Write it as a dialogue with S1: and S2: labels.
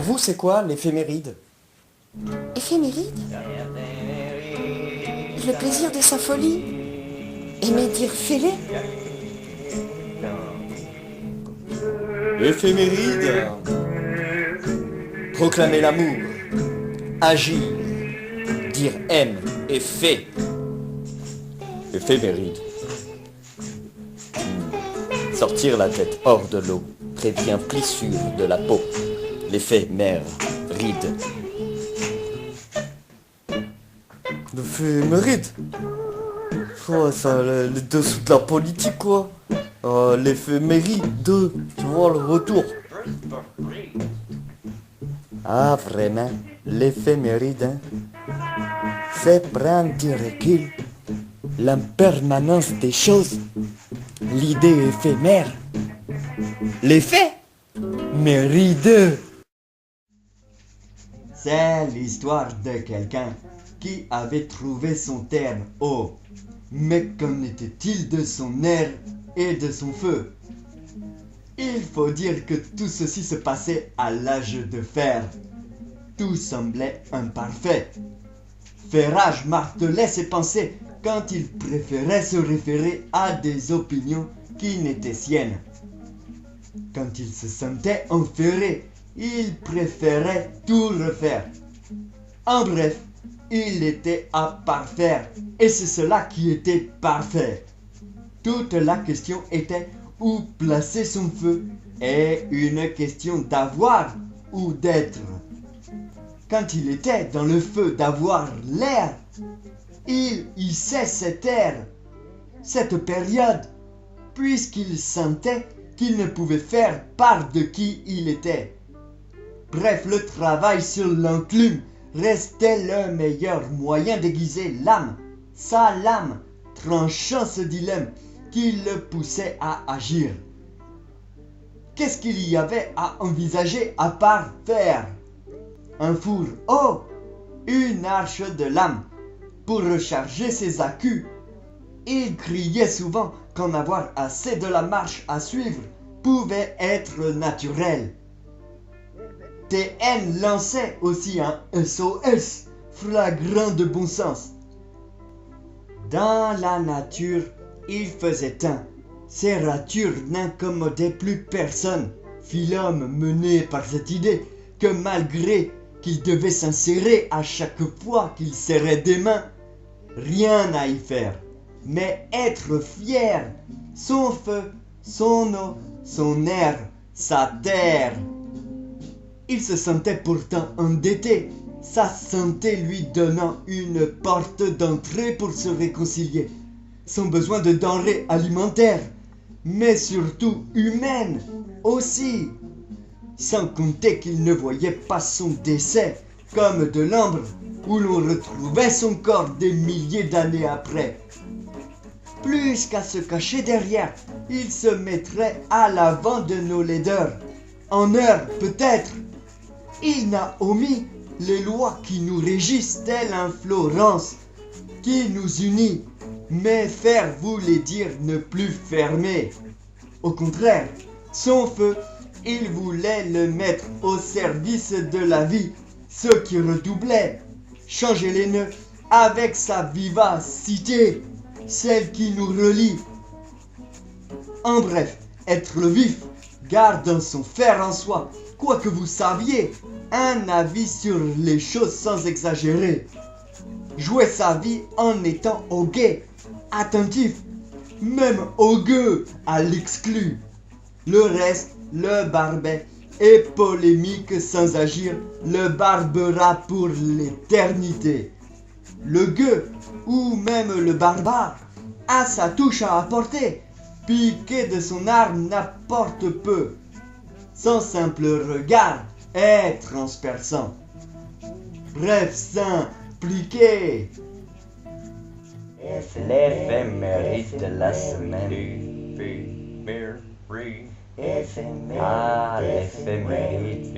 S1: vous, c'est quoi l'éphéméride?
S2: Éphéméride? Le plaisir de sa folie? Aimer dire fêlé?
S1: Éphéméride, proclamer l'amour, agir, dire aime et fait. Éphéméride. Sortir la tête hors de l'eau prévient plissure de la peau. L'éphémère ride. L'éphéméride? Oh, ça, les dessous de la politique, quoi. L'éphéméride, tu vois, le retour. Ah, vraiment, l'éphéméride, hein, c'est prendre du recul, l'impermanence des choses, l'idée éphémère, l'effet méride.
S3: C'est l'histoire de quelqu'un qui avait trouvé son terme haut. Mais qu'en était-il de son air et de son feu? Il faut dire que tout ceci se passait à l'âge de fer. Tout semblait imparfait. Ferrage martelait ses pensées quand il préférait se référer à des opinions qui n'étaient siennes. Quand il se sentait enferré, il préférait tout refaire. En bref, il était à parfaire, et c'est cela qui était parfait. Toute la question était où placer son feu, et une question d'avoir ou d'être. Quand il était dans le feu d'avoir l'air, il hissait cet air, cette période, puisqu'il sentait qu'il ne pouvait faire part de qui il était. Bref, le travail sur l'enclume restait le meilleur moyen d'aiguiser l'âme, sa lame, tranchant ce dilemme qui le poussait à agir. Qu'est-ce qu'il y avait à envisager à part faire? Un four haut, une arche de lame pour recharger ses accus. Il criait souvent qu'en avoir assez de la marche à suivre pouvait être naturel. TN lançait aussi un SOS flagrant de bon sens. Dans la nature, il faisait teint. Ses ratures n'incommodaient plus personne. Fit l'homme mené par cette idée que malgré qu'il devait s'insérer à chaque fois qu'il serrait des mains, rien à y faire, mais être fier, son feu, son eau, son air, sa terre. Il se sentait pourtant endetté, sa santé lui donnant une porte d'entrée pour se réconcilier. Son besoin de denrées alimentaires, mais surtout humaines aussi. Sans compter qu'il ne voyait pas son décès comme de l'ambre où l'on retrouvait son corps des milliers d'années après. Plus qu'à se cacher derrière, il se mettrait à l'avant de nos laideurs. En heure peut-être. Il n'a omis les lois qui nous régissent telle inflorence, qui nous unit, mais faire voulait dire ne plus fermer. Au contraire, son feu, il voulait le mettre au service de la vie, ce qui redoublait, changer les nœuds avec sa vivacité, celle qui nous relie. En bref, être le vif, gardant son fer en soi, quoi que vous saviez, un avis sur les choses sans exagérer. Jouer sa vie en étant au guet, attentif, même au gueux à l'exclu. Le reste, le barbet, et polémique sans agir, le barbera pour l'éternité. Le gueux, ou même le barbare, a sa touche à apporter, piqué de son arme n'apporte peu. Son simple regard est transperçant. Bref, s'impliquer.
S4: L'éphéméride de la semaine. Ah, l'éphéméride.